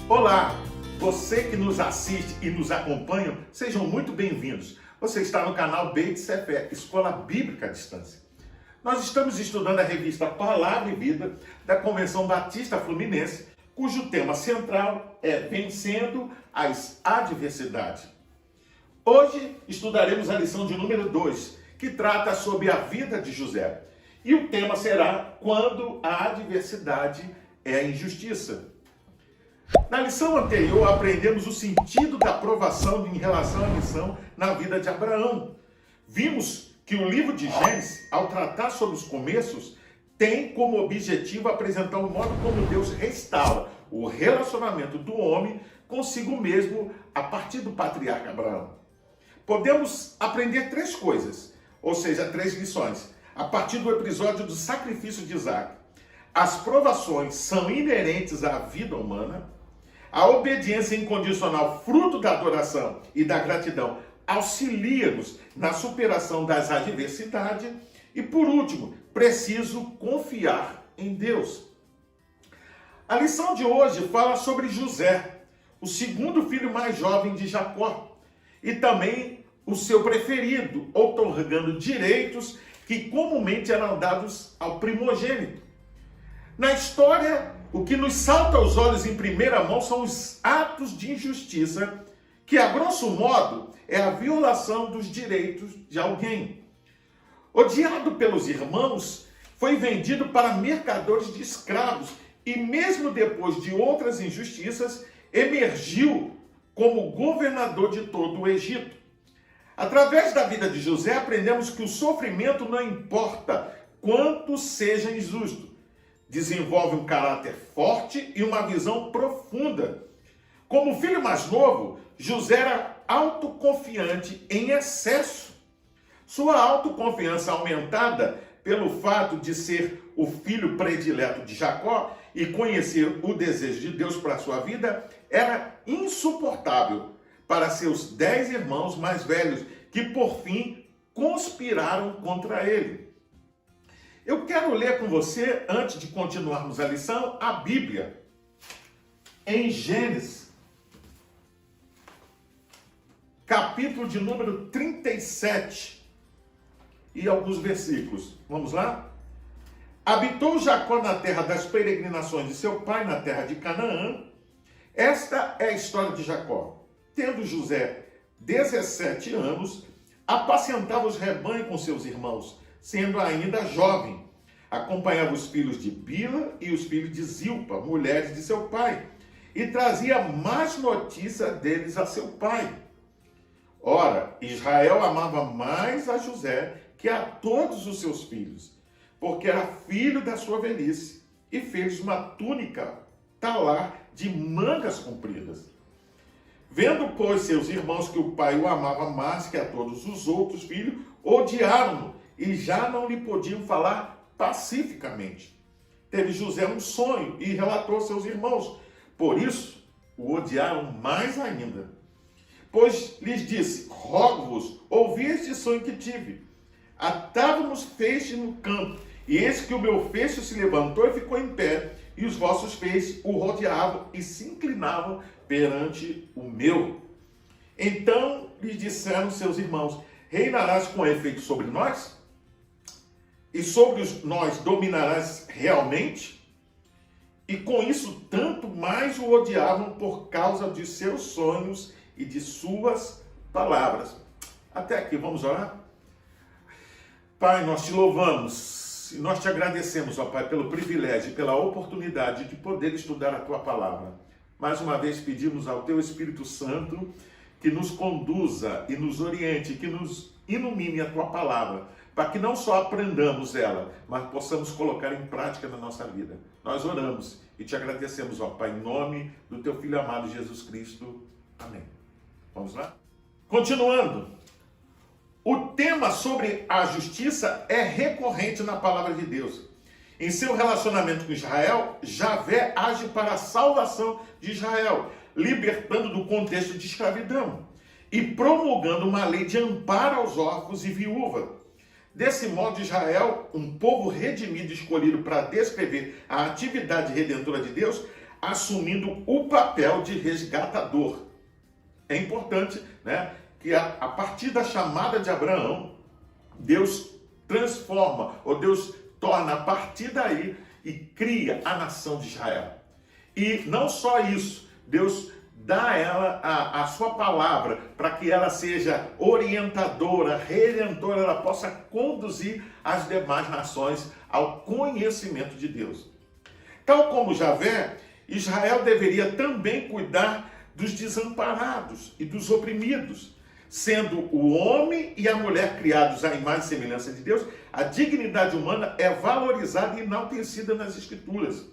Olá, você que nos assiste e nos acompanha, sejam muito bem-vindos. Você está no canal Beit Sefer, Escola Bíblica à Distância. Nós estamos estudando a revista Palavra e Vida da Convenção Batista Fluminense, cujo tema central é Vencendo as Adversidades. Hoje estudaremos a lição de número 2, que trata sobre a vida de José. E o tema será Quando a adversidade é a injustiça. Na lição anterior, aprendemos o sentido da aprovação em relação à missão na vida de Abraão. Vimos que o livro de Gênesis, ao tratar sobre os começos, tem como objetivo apresentar o modo como Deus restaura o relacionamento do homem consigo mesmo a partir do patriarca Abraão. Podemos aprender 3 coisas, ou seja, 3 lições, a partir do episódio do sacrifício de Isaac. As provações são inerentes à vida humana. A obediência incondicional, fruto da adoração e da gratidão, auxilia-nos na superação das adversidades. E, por último, preciso confiar em Deus. A lição de hoje fala sobre José, o segundo filho mais jovem de Jacó, e também o seu preferido, outorgando direitos que comumente eram dados ao primogênito. Na história, o que nos salta aos olhos em primeira mão são os atos de injustiça, que, a grosso modo, é a violação dos direitos de alguém. Odiado pelos irmãos, foi vendido para mercadores de escravos e, mesmo depois de outras injustiças, emergiu como governador de todo o Egito. Através da vida de José, aprendemos que o sofrimento não importa quanto seja injusto. Desenvolve um caráter forte e uma visão profunda. Como filho mais novo, José era autoconfiante em excesso. Sua autoconfiança, aumentada pelo fato de ser o filho predileto de Jacó e conhecer o desejo de Deus para a sua vida, era insuportável para seus 10 irmãos mais velhos, que por fim conspiraram contra ele. Eu quero ler com você, antes de continuarmos a lição, a Bíblia. Em Gênesis, capítulo de número 37, e alguns versículos. Vamos lá? Habitou Jacó na terra das peregrinações de seu pai, na terra de Canaã. Esta é a história de Jacó. Tendo José 17 anos, apacentava os rebanhos com seus irmãos, sendo ainda jovem. Acompanhava os filhos de Bila e os filhos de Zilpa, mulheres de seu pai, e trazia más notícia deles a seu pai. Ora, Israel amava mais a José que a todos os seus filhos, porque era filho da sua velhice, e fez uma túnica talar de mangas compridas. Vendo, pois, seus irmãos que o pai o amava mais que a todos os outros filhos, odiaram-no e já não lhe podiam falar pacificamente. Teve José um sonho e relatou aos seus irmãos. Por isso, o odiaram mais ainda. Pois lhes disse: rogo-vos, ouvi este sonho que tive. Atávamos feixes no campo, e eis que o meu feixe se levantou e ficou em pé, e os vossos feixes o rodeavam e se inclinavam perante o meu. Então lhes disseram seus irmãos: reinarás com efeito sobre nós? E sobre nós dominarás realmente? E com isso tanto mais o odiavam por causa de seus sonhos e de suas palavras. Até aqui, vamos orar? Pai, nós te louvamos e nós te agradecemos, ó Pai, pelo privilégio e pela oportunidade de poder estudar a tua palavra. Mais uma vez pedimos ao teu Espírito Santo que nos conduza e nos oriente, que nos ilumine a tua palavra, para que não só aprendamos ela, mas possamos colocar em prática na nossa vida. Nós oramos e te agradecemos, ó Pai, em nome do teu Filho amado Jesus Cristo. Amém. Vamos lá? Continuando. O tema sobre a justiça é recorrente na palavra de Deus. Em seu relacionamento com Israel, Javé age para a salvação de Israel, libertando do contexto de escravidão e promulgando uma lei de amparo aos órfãos e viúvas. Desse modo, Israel, um povo redimido e escolhido para descrever a atividade redentora de Deus, assumindo o papel de resgatador. É importante, né, que a partir da chamada de Abraão, Deus transforma, ou Deus torna a partir daí e cria a nação de Israel. E não só isso, Deus dá a ela a sua palavra para que ela seja orientadora, redentora, ela possa conduzir as demais nações ao conhecimento de Deus. Tal como Javé, Israel deveria também cuidar dos desamparados e dos oprimidos. Sendo o homem e a mulher criados à imagem e semelhança de Deus, a dignidade humana é valorizada e enaltecida nas Escrituras.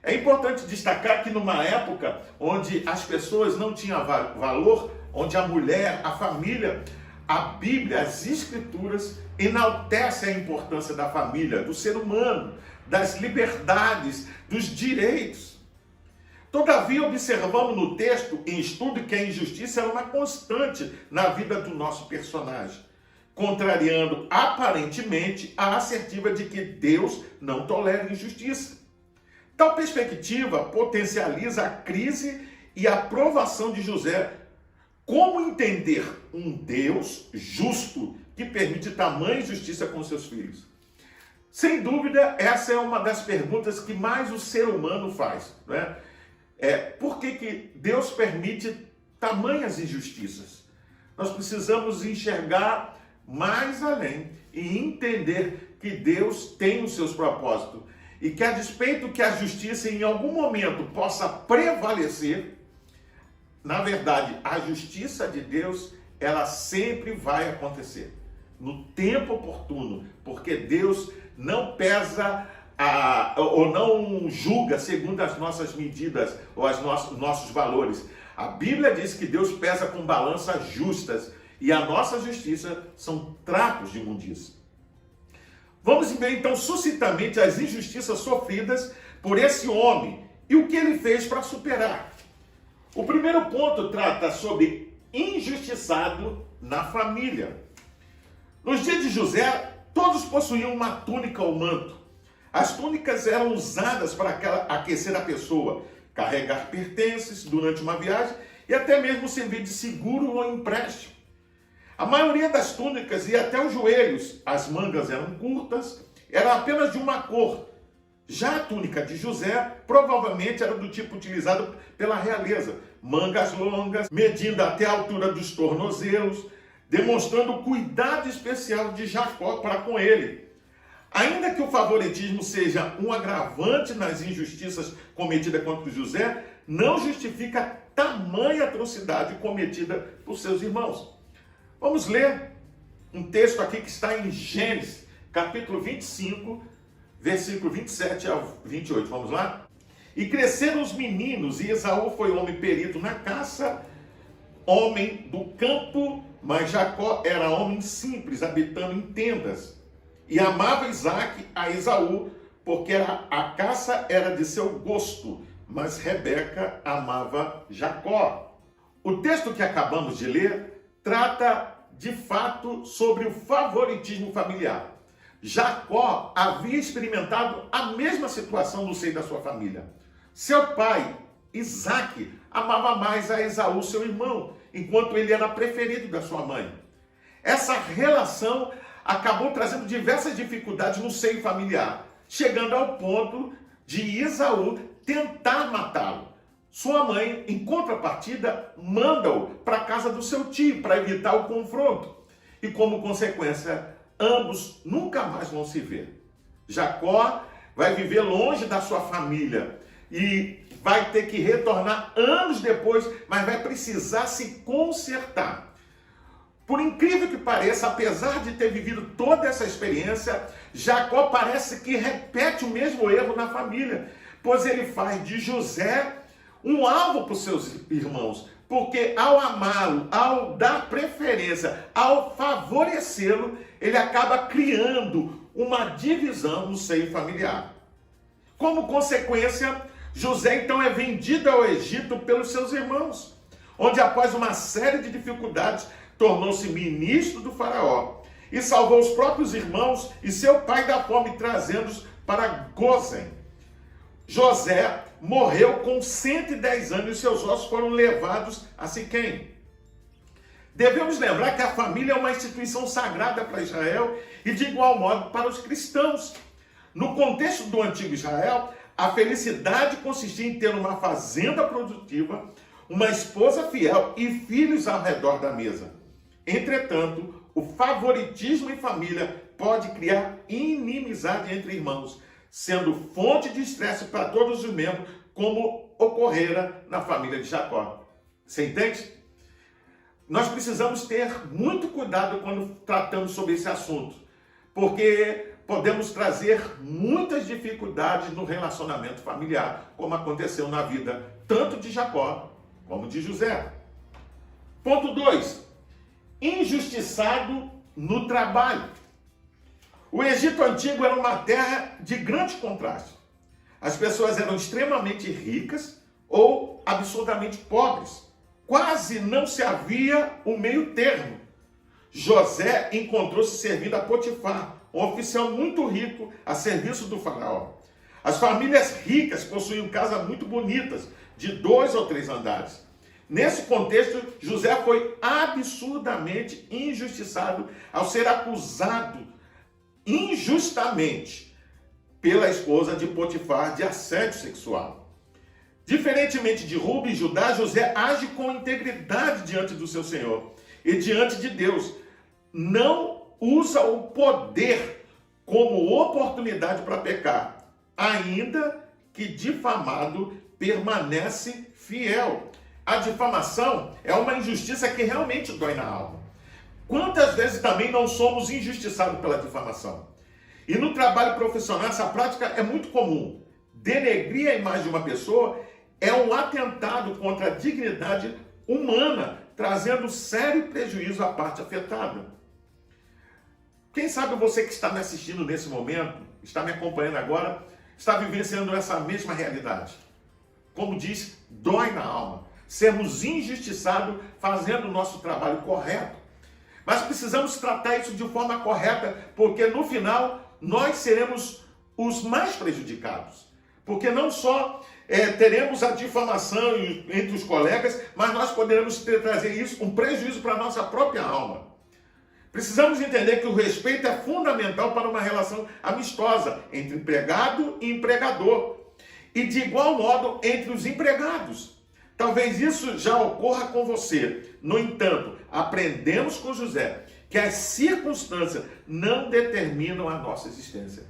É importante destacar que numa época onde as pessoas não tinham valor, onde a mulher, a família, a Bíblia, as Escrituras enaltecem a importância da família, do ser humano, das liberdades, dos direitos. Todavia, observamos no texto, em estudo, que a injustiça era uma constante na vida do nosso personagem, contrariando aparentemente a assertiva de que Deus não tolera injustiça. Tal perspectiva potencializa a crise e a provação de José. Como entender um Deus justo que permite tamanha injustiça com seus filhos? Sem dúvida, essa é uma das perguntas que mais o ser humano faz, né? Por que Deus permite tamanhas injustiças? Nós precisamos enxergar mais além e entender que Deus tem os seus propósitos e que, a despeito que a justiça em algum momento possa prevalecer, na verdade, a justiça de Deus, ela sempre vai acontecer no tempo oportuno, porque Deus não pesa ou não julga segundo as nossas medidas ou os nossos valores. A Bíblia diz que Deus pesa com balanças justas e a nossa justiça são trapos de imundícia. Vamos ver então sucintamente as injustiças sofridas por esse homem e o que ele fez para superar. O primeiro ponto trata sobre injustiçado na família. Nos dias de José, todos possuíam uma túnica ou manto. As túnicas eram usadas para aquecer a pessoa, carregar pertences durante uma viagem e até mesmo servir de seguro ou empréstimo. A maioria das túnicas ia até os joelhos, as mangas eram curtas, eram apenas de uma cor. Já a túnica de José provavelmente era do tipo utilizado pela realeza, mangas longas, medindo até a altura dos tornozelos, demonstrando o cuidado especial de Jacó para com ele. Ainda que o favoritismo seja um agravante nas injustiças cometidas contra José, não justifica tamanha atrocidade cometida por seus irmãos. Vamos ler um texto aqui que está em Gênesis, capítulo 25, versículo 27 ao 28. Vamos lá? E cresceram os meninos, e Esaú foi homem perito na caça, homem do campo, mas Jacó era homem simples, habitando em tendas. E amava Isaque a Esaú, porque a caça era de seu gosto, mas Rebeca amava Jacó. O texto que acabamos de ler trata de fato sobre o favoritismo familiar. Jacó havia experimentado a mesma situação no seio da sua família. Seu pai, Isaque, amava mais a Esaú, seu irmão, enquanto ele era preferido da sua mãe. Essa relação acabou trazendo diversas dificuldades no seio familiar, chegando ao ponto de Esaú tentar matá-lo. Sua mãe, em contrapartida, manda-o para a casa do seu tio para evitar o confronto. E como consequência, ambos nunca mais vão se ver. Jacó vai viver longe da sua família e vai ter que retornar anos depois, mas vai precisar se consertar. Por incrível que pareça, apesar de ter vivido toda essa experiência, Jacó parece que repete o mesmo erro na família, pois ele faz de José um alvo para os seus irmãos, porque ao amá-lo, ao dar preferência, ao favorecê-lo, ele acaba criando uma divisão no seio familiar. Como consequência, José então é vendido ao Egito pelos seus irmãos, onde após uma série de dificuldades, tornou-se ministro do faraó e salvou os próprios irmãos e seu pai da fome, trazendo-os para Gósen. José morreu com 110 anos e seus ossos foram levados a Siquém. Devemos lembrar que a família é uma instituição sagrada para Israel e de igual modo para os cristãos. No contexto do antigo Israel, a felicidade consistia em ter uma fazenda produtiva, uma esposa fiel e filhos ao redor da mesa. Entretanto, o favoritismo em família pode criar inimizade entre irmãos, sendo fonte de estresse para todos os membros, como ocorrera na família de Jacó. Você entende? Nós precisamos ter muito cuidado quando tratamos sobre esse assunto, porque podemos trazer muitas dificuldades no relacionamento familiar, como aconteceu na vida tanto de Jacó como de José. Ponto 2. Injustiçado no trabalho. O Egito Antigo era uma terra de grande contraste. As pessoas eram extremamente ricas ou absurdamente pobres. Quase não se havia o meio termo. José encontrou-se servindo a Potifar, um oficial muito rico a serviço do faraó. As famílias ricas possuíam casas muito bonitas, de 2 ou 3 andares. Nesse contexto, José foi absurdamente injustiçado ao ser acusado injustamente pela esposa de Potifar de assédio sexual. Diferentemente de Rubem e Judá, José age com integridade diante do seu Senhor e diante de Deus. Não usa o poder como oportunidade para pecar, ainda que difamado permanece fiel. A difamação é uma injustiça que realmente dói na alma. Quantas vezes também não somos injustiçados pela difamação? E no trabalho profissional essa prática é muito comum. Denegrir a imagem de uma pessoa é um atentado contra a dignidade humana, trazendo sério prejuízo à parte afetada. Quem sabe você que está me assistindo nesse momento, está me acompanhando agora, está vivenciando essa mesma realidade. Como diz, dói na alma. Sermos injustiçados fazendo o nosso trabalho correto. Mas precisamos tratar isso de forma correta, porque no final nós seremos os mais prejudicados. Porque não só teremos a difamação entre os colegas, mas nós poderemos trazer isso, um prejuízo para a nossa própria alma. Precisamos entender que o respeito é fundamental para uma relação amistosa entre empregado e empregador. E de igual modo entre os empregados. Talvez isso já ocorra com você. No entanto, aprendemos com José que as circunstâncias não determinam a nossa existência.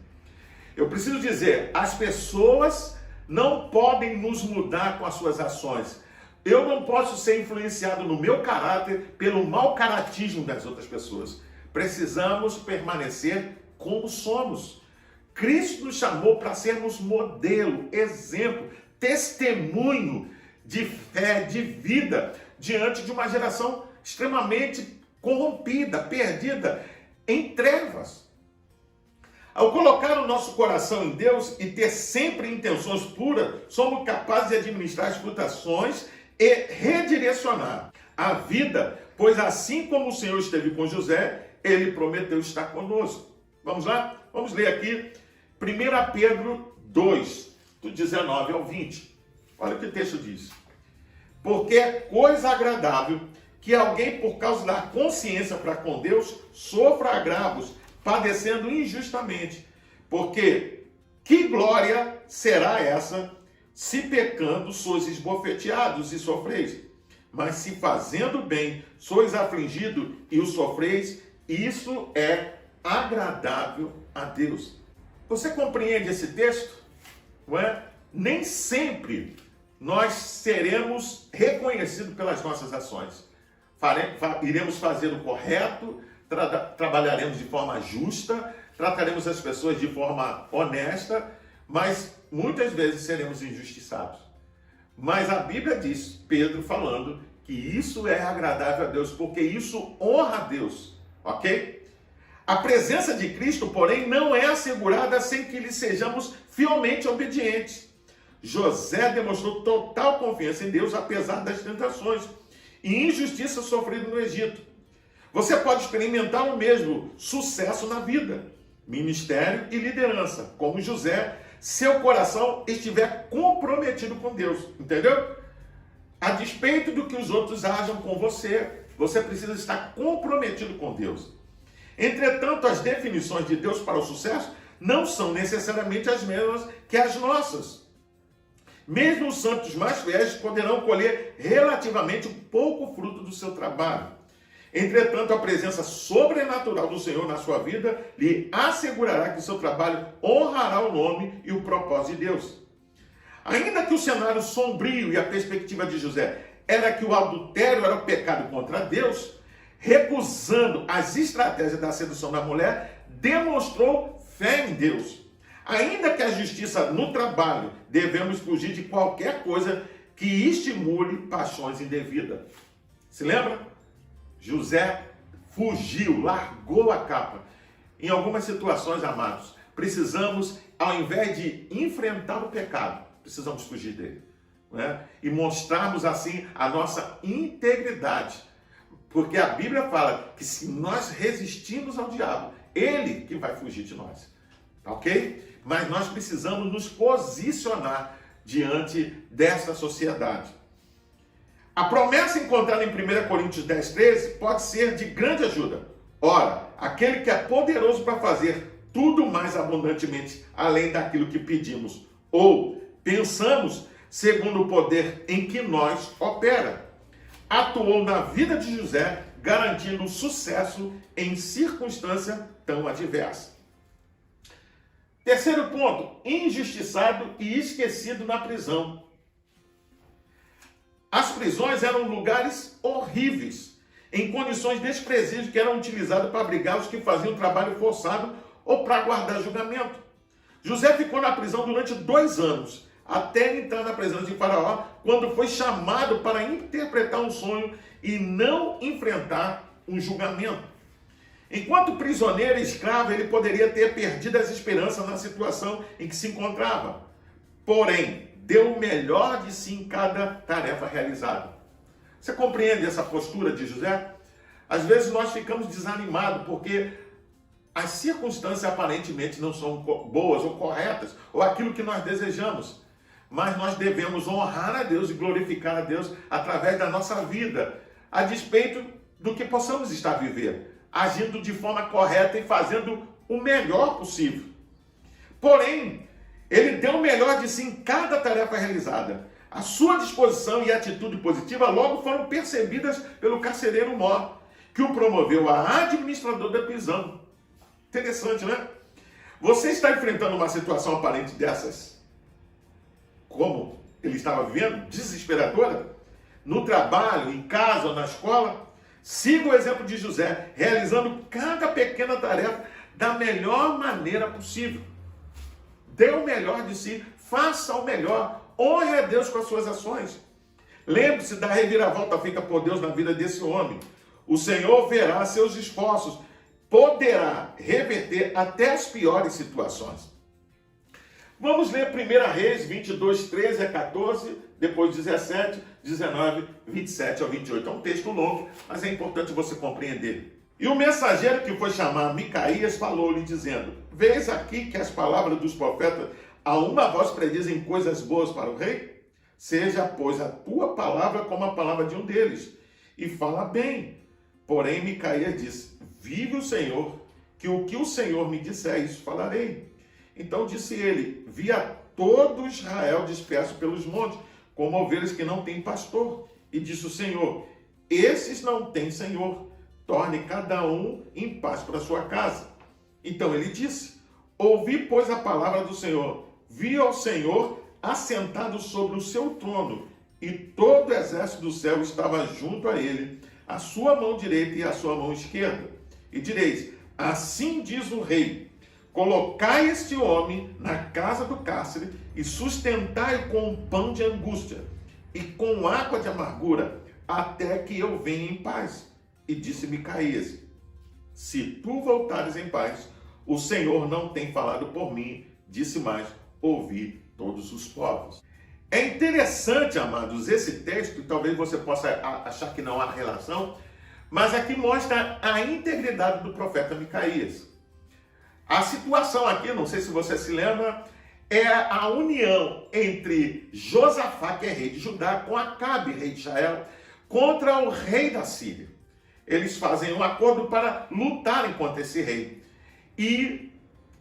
Eu preciso dizer, as pessoas não podem nos mudar com as suas ações. Eu não posso ser influenciado no meu caráter pelo mau caratismo das outras pessoas. Precisamos permanecer como somos. Cristo nos chamou para sermos modelo, exemplo, testemunho de fé, de vida, diante de uma geração extremamente corrompida, perdida, em trevas. Ao colocar o nosso coração em Deus e ter sempre intenções puras, somos capazes de administrar as flutuações e redirecionar a vida, pois assim como o Senhor esteve com José, ele prometeu estar conosco. Vamos lá? Vamos ler aqui 1 Pedro 2, do 19 ao 20. Olha o que o texto diz. Porque é coisa agradável que alguém, por causa da consciência para com Deus, sofra agravos, padecendo injustamente. Porque que glória será essa, se pecando sois esbofeteados e sofreis? Mas se fazendo bem sois afligidos e o sofreis, isso é agradável a Deus. Você compreende esse texto? Não é? Nem sempre nós seremos reconhecidos pelas nossas ações. Iremos fazer o correto, trabalharemos de forma justa, trataremos as pessoas de forma honesta, mas muitas vezes seremos injustiçados. Mas a Bíblia diz, Pedro falando, que isso é agradável a Deus, porque isso honra a Deus, ok? A presença de Cristo, porém, não é assegurada sem que lhe sejamos fielmente obedientes. José demonstrou total confiança em Deus, apesar das tentações e injustiça sofrida no Egito. Você pode experimentar o mesmo sucesso na vida, ministério e liderança, como José, seu coração estiver comprometido com Deus, entendeu? A despeito do que os outros ajam com você, você precisa estar comprometido com Deus. Entretanto, as definições de Deus para o sucesso não são necessariamente as mesmas que as nossas. Mesmo os santos mais fiéis poderão colher relativamente pouco fruto do seu trabalho. Entretanto, a presença sobrenatural do Senhor na sua vida lhe assegurará que o seu trabalho honrará o nome e o propósito de Deus. Ainda que o cenário sombrio e a perspectiva de José era que o adultério era o pecado contra Deus, recusando as estratégias da sedução da mulher, demonstrou fé em Deus. Ainda que a justiça no trabalho, devemos fugir de qualquer coisa que estimule paixões indevidas. Se lembra? José fugiu, largou a capa. Em algumas situações, amados, precisamos, ao invés de enfrentar o pecado, precisamos fugir dele, né? E mostrarmos assim a nossa integridade. Porque a Bíblia fala que se nós resistirmos ao diabo, ele que vai fugir de nós. Ok? Mas nós precisamos nos posicionar diante dessa sociedade. A promessa encontrada em 1 Coríntios 10, 13 pode ser de grande ajuda. Ora, aquele que é poderoso para fazer tudo mais abundantemente, além daquilo que pedimos ou pensamos, segundo o poder em que nós opera, atuou na vida de José, garantindo sucesso em circunstância tão adversa. Terceiro ponto, injustiçado e esquecido na prisão. As prisões eram lugares horríveis, em condições desprezíveis que eram utilizadas para abrigar os que faziam trabalho forçado ou para guardar julgamento. José ficou na prisão durante 2 anos, até entrar na presença de Faraó, quando foi chamado para interpretar um sonho e não enfrentar um julgamento. Enquanto prisioneiro e escravo, ele poderia ter perdido as esperanças na situação em que se encontrava. Porém, deu o melhor de si em cada tarefa realizada. Você compreende essa postura de José? Às vezes nós ficamos desanimados porque as circunstâncias aparentemente não são boas ou corretas, ou aquilo que nós desejamos. Mas nós devemos honrar a Deus e glorificar a Deus através da nossa vida, a despeito do que possamos estar vivendo, agindo de forma correta e fazendo o melhor possível. Porém, ele deu o melhor de si em cada tarefa realizada. A sua disposição e atitude positiva logo foram percebidas pelo carcereiro mor, que o promoveu a administrador da prisão. Interessante, né? Você está enfrentando uma situação aparente dessas, como ele estava vivendo, desesperadora, no trabalho, em casa ou na escola? Siga o exemplo de José, realizando cada pequena tarefa da melhor maneira possível. Dê o melhor de si, faça o melhor, honre a Deus com as suas ações. Lembre-se da reviravolta feita por Deus na vida desse homem. O Senhor verá seus esforços, poderá reverter até as piores situações. Vamos ler 1 Reis 22, 13 a 14, depois 17, 19, 27 ao 28. É um texto longo, mas é importante você compreender. E o mensageiro que foi chamar Micaías falou-lhe dizendo: vês aqui que as palavras dos profetas a uma voz predizem coisas boas para o rei? Seja, pois, a tua palavra como a palavra de um deles, e fala bem. Porém, Micaías disse: vive o Senhor, que o Senhor me disser, isso falarei. Então disse ele: vi a todo Israel disperso pelos montes, como ovelhas que não têm pastor. E disse o Senhor: esses não têm Senhor, torne cada um em paz para sua casa. Então ele disse: ouvi, pois, a palavra do Senhor. Vi ao Senhor assentado sobre o seu trono, e todo o exército do céu estava junto a ele, a sua mão direita e a sua mão esquerda. E direis: assim diz o rei: colocai este homem na casa do cárcere e sustentai com pão de angústia e com água de amargura, até que eu venha em paz. E disse Micaías: se tu voltares em paz, o Senhor não tem falado por mim. Disse mais: ouvi todos os povos. É interessante, amados, esse texto, talvez você possa achar que não há relação, mas aqui mostra a integridade do profeta Micaías. A situação aqui, não sei se você se lembra, é a união entre Josafá, que é rei de Judá, com Acabe, rei de Israel, contra o rei da Síria. Eles fazem um acordo para lutarem contra esse rei. E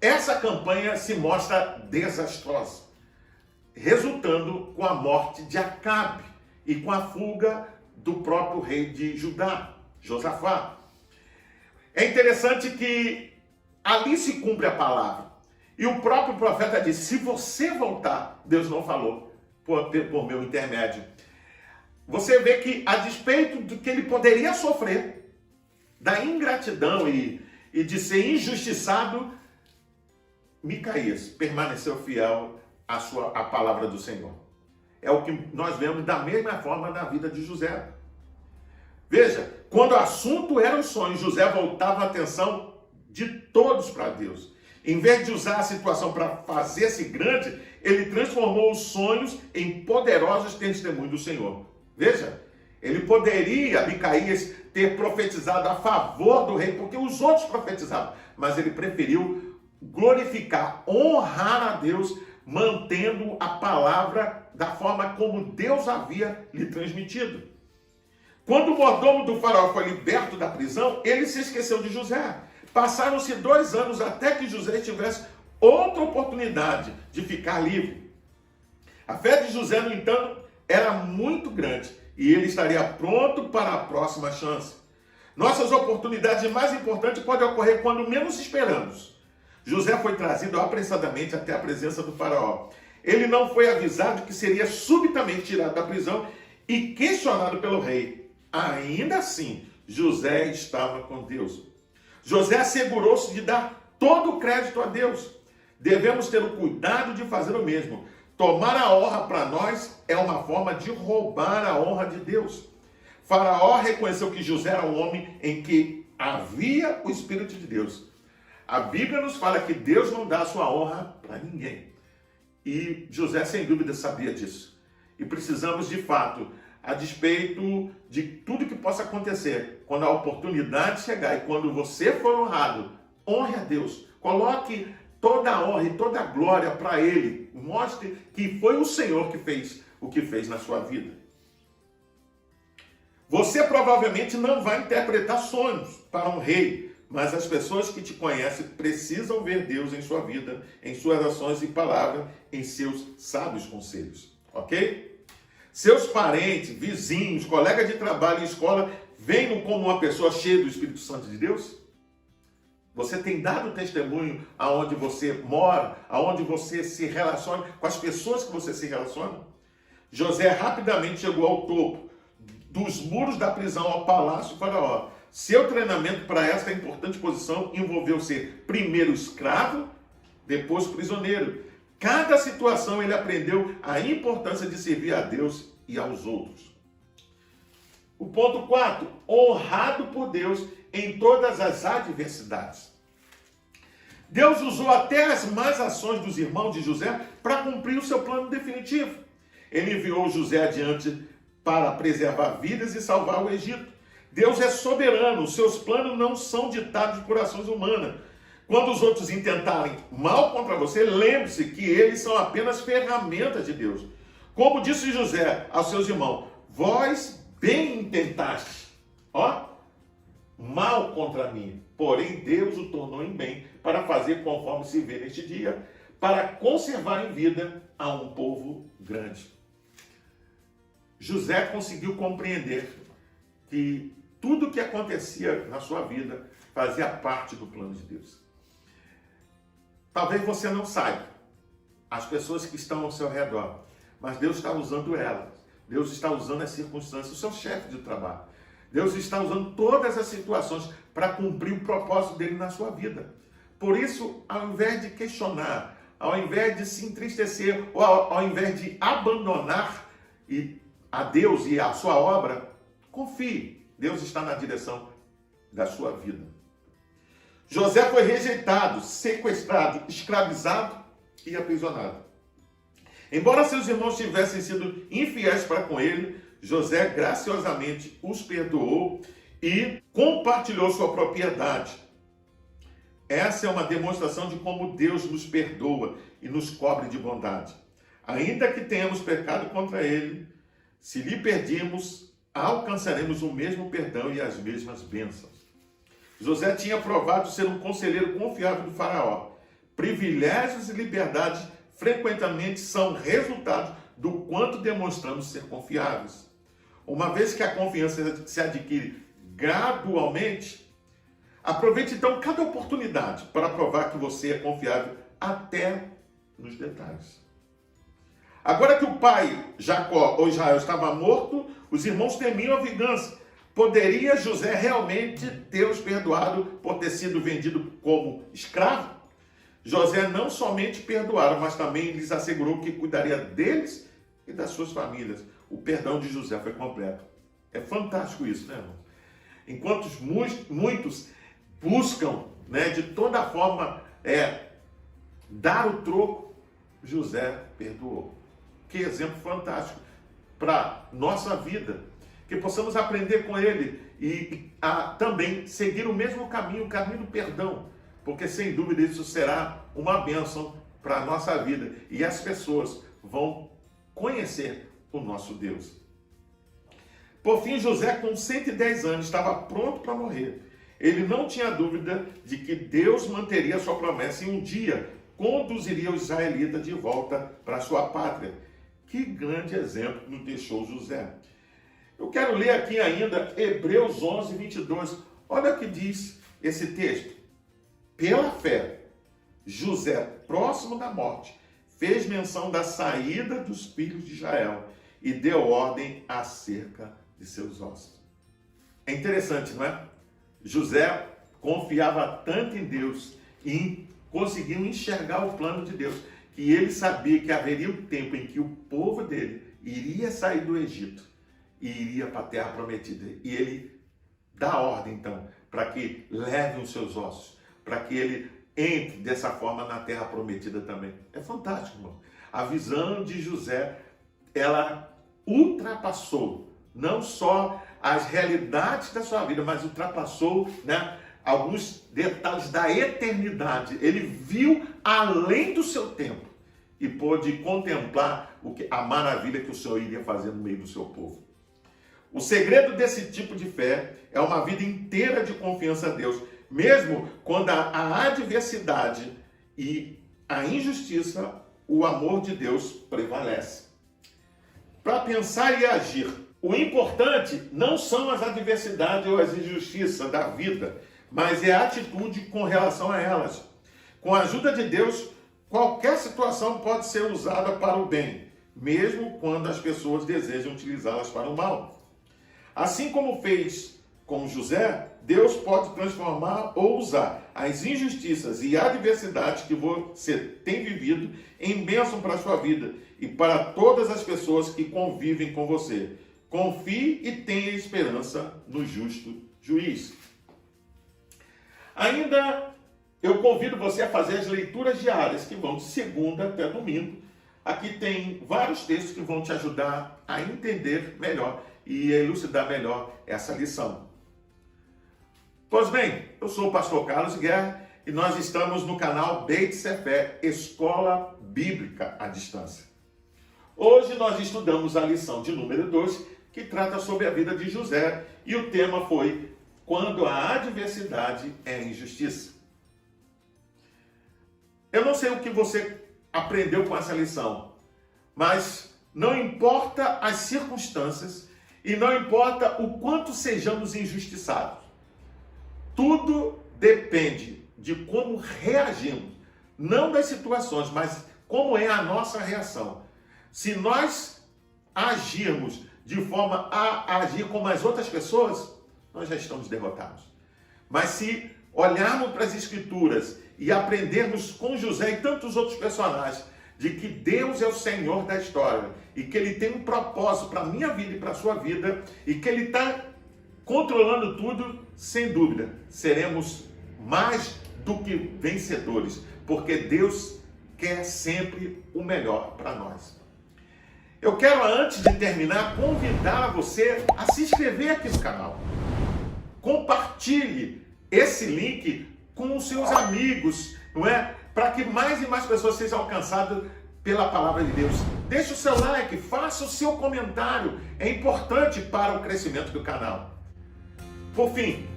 essa campanha se mostra desastrosa, resultando com a morte de Acabe e com a fuga do próprio rei de Judá, Josafá. É interessante que ali se cumpre a palavra. E o próprio profeta disse, se você voltar, Deus não falou por meu intermédio. Você vê que, a despeito do que ele poderia sofrer, da ingratidão e de ser injustiçado, Micaías permaneceu fiel à palavra do Senhor. É o que nós vemos da mesma forma na vida de José. Veja, quando o assunto era o sonho, José voltava a atenção de todos para Deus. Em vez de usar a situação para fazer-se grande, ele transformou os sonhos em poderosos testemunhos do Senhor. Veja, ele poderia, Micaías, ter profetizado a favor do rei, porque os outros profetizavam, mas ele preferiu glorificar, honrar a Deus, mantendo a palavra da forma como Deus havia lhe transmitido. Quando o mordomo do faraó foi liberto da prisão, ele se esqueceu de José. Passaram-se 2 anos até que José tivesse outra oportunidade de ficar livre. A fé de José, no entanto, era muito grande e ele estaria pronto para a próxima chance. Nossas oportunidades mais importantes podem ocorrer quando menos esperamos. José foi trazido apressadamente até a presença do faraó. Ele não foi avisado que seria subitamente tirado da prisão e questionado pelo rei. Ainda assim, José estava com Deus. José assegurou-se de dar todo o crédito a Deus. Devemos ter o cuidado de fazer o mesmo. Tomar a honra para nós é uma forma de roubar a honra de Deus. Faraó reconheceu que José era um homem em que havia o Espírito de Deus. A Bíblia nos fala que Deus não dá a sua honra para ninguém. E José, sem dúvida, sabia disso. E precisamos, de fato, a despeito de tudo que possa acontecer, quando a oportunidade chegar e quando você for honrado, honre a Deus. Coloque toda a honra e toda a glória para Ele. Mostre que foi o Senhor que fez o que fez na sua vida. Você provavelmente não vai interpretar sonhos para um rei, mas as pessoas que te conhecem precisam ver Deus em sua vida, em suas ações e palavras, em seus sábios conselhos. Ok? Seus parentes, vizinhos, colegas de trabalho e escola veem-no como uma pessoa cheia do Espírito Santo de Deus? Você tem dado testemunho aonde você mora, aonde você se relaciona, com as pessoas que você se relaciona? José rapidamente chegou ao topo, dos muros da prisão ao palácio faraó. Seu treinamento para esta importante posição envolveu ser primeiro escravo, depois prisioneiro. Cada situação ele aprendeu a importância de servir a Deus e aos outros. O ponto 4, honrado por Deus em todas as adversidades. Deus usou até as más ações dos irmãos de José para cumprir o seu plano definitivo. Ele enviou José adiante para preservar vidas e salvar o Egito. Deus é soberano, os seus planos não são ditados por ações humanas. Quando os outros intentarem mal contra você, lembre-se que eles são apenas ferramentas de Deus. Como disse José aos seus irmãos, vós bem intentastes, mal contra mim, porém Deus o tornou em bem, para fazer conforme se vê neste dia, para conservar em vida a um povo grande. José conseguiu compreender que tudo o que acontecia na sua vida fazia parte do plano de Deus. Talvez você não saiba, as pessoas que estão ao seu redor, mas Deus está usando elas. Deus está usando as circunstâncias, o seu chefe de trabalho. Deus está usando todas as situações para cumprir o propósito dele na sua vida. Por isso, ao invés de questionar, ao invés de se entristecer, ou ao invés de abandonar a Deus e a sua obra, confie. Deus está na direção da sua vida. José foi rejeitado, sequestrado, escravizado e aprisionado. Embora seus irmãos tivessem sido infiéis para com ele, José graciosamente os perdoou e compartilhou sua propriedade. Essa é uma demonstração de como Deus nos perdoa e nos cobre de bondade. Ainda que tenhamos pecado contra ele, se lhe pedirmos, alcançaremos o mesmo perdão e as mesmas bênçãos. José tinha provado ser um conselheiro confiável do faraó. Privilégios e liberdades frequentemente são resultado do quanto demonstramos ser confiáveis. Uma vez que a confiança se adquire gradualmente, aproveite então cada oportunidade para provar que você é confiável até nos detalhes. Agora que o pai Jacó ou Israel estava morto, os irmãos temiam a vingança. Poderia José realmente ter os perdoado por ter sido vendido como escravo? José não somente perdoaram, mas também lhes assegurou que cuidaria deles e das suas famílias. O perdão de José foi completo. É fantástico isso, né, irmão? Enquanto muitos buscam, né, de toda forma, dar o troco, José perdoou. Que exemplo fantástico para nossa vida. Que possamos aprender com ele e também seguir o mesmo caminho, o caminho do perdão. Porque sem dúvida isso será uma bênção para a nossa vida. E as pessoas vão conhecer o nosso Deus. Por fim, José, com 110 anos, estava pronto para morrer. Ele não tinha dúvida de que Deus manteria sua promessa e um dia conduziria os israelitas de volta para sua pátria. Que grande exemplo nos deixou José. Eu quero ler aqui ainda Hebreus 11, 22. Olha o que diz esse texto. Pela fé, José, próximo da morte, fez menção da saída dos filhos de Israel e deu ordem acerca de seus ossos. É interessante, não é? José confiava tanto em Deus e conseguiu enxergar o plano de Deus, que ele sabia que haveria um tempo em que o povo dele iria sair do Egito e iria para a terra prometida. E ele dá ordem, então, para que levem os seus ossos, para que ele entre dessa forma na terra prometida também. É fantástico, irmão. A visão de José, ela ultrapassou não só as realidades da sua vida, mas ultrapassou, né, alguns detalhes da eternidade. Ele viu além do seu tempo e pôde contemplar a maravilha que o Senhor iria fazer no meio do seu povo. O segredo desse tipo de fé é uma vida inteira de confiança a Deus, mesmo quando a adversidade e a injustiça, o amor de Deus prevalece. Para pensar e agir, o importante não são as adversidades ou as injustiças da vida, mas é a atitude com relação a elas. Com a ajuda de Deus, qualquer situação pode ser usada para o bem, mesmo quando as pessoas desejam utilizá-las para o mal. Assim como fez com José, Deus pode transformar ou usar as injustiças e adversidades que você tem vivido em bênção para a sua vida e para todas as pessoas que convivem com você. Confie e tenha esperança no justo juiz. Ainda eu convido você a fazer as leituras diárias, que vão de segunda até domingo. Aqui tem vários textos que vão te ajudar a entender melhor e a elucidar melhor essa lição. Pois bem, eu sou o pastor Carlos Guerra e nós estamos no canal Beit Sefer, Escola Bíblica à Distância. Hoje nós estudamos a lição de número 2, que trata sobre a vida de José, e o tema foi Quando a adversidade é injustiça. Eu não sei o que você aprendeu com essa lição, mas não importa as circunstâncias e não importa o quanto sejamos injustiçados. Tudo depende de como reagimos, não das situações, mas como é a nossa reação. Se nós agirmos de forma a agir como as outras pessoas, nós já estamos derrotados. Mas se olharmos para as Escrituras e aprendermos com José e tantos outros personagens de que Deus é o Senhor da história e que Ele tem um propósito para a minha vida e para a sua vida e que Ele está controlando tudo, sem dúvida, seremos mais do que vencedores, porque Deus quer sempre o melhor para nós. Eu quero, antes de terminar, convidar você a se inscrever aqui no canal. Compartilhe esse link com os seus amigos, não é? para que mais e mais pessoas sejam alcançadas pela palavra de Deus. Deixe o seu like, faça o seu comentário. É importante para o crescimento do canal. Por fim,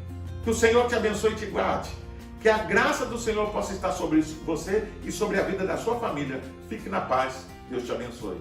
que o Senhor te abençoe e te guarde. Que a graça do Senhor possa estar sobre você e sobre a vida da sua família. Fique na paz. Deus te abençoe.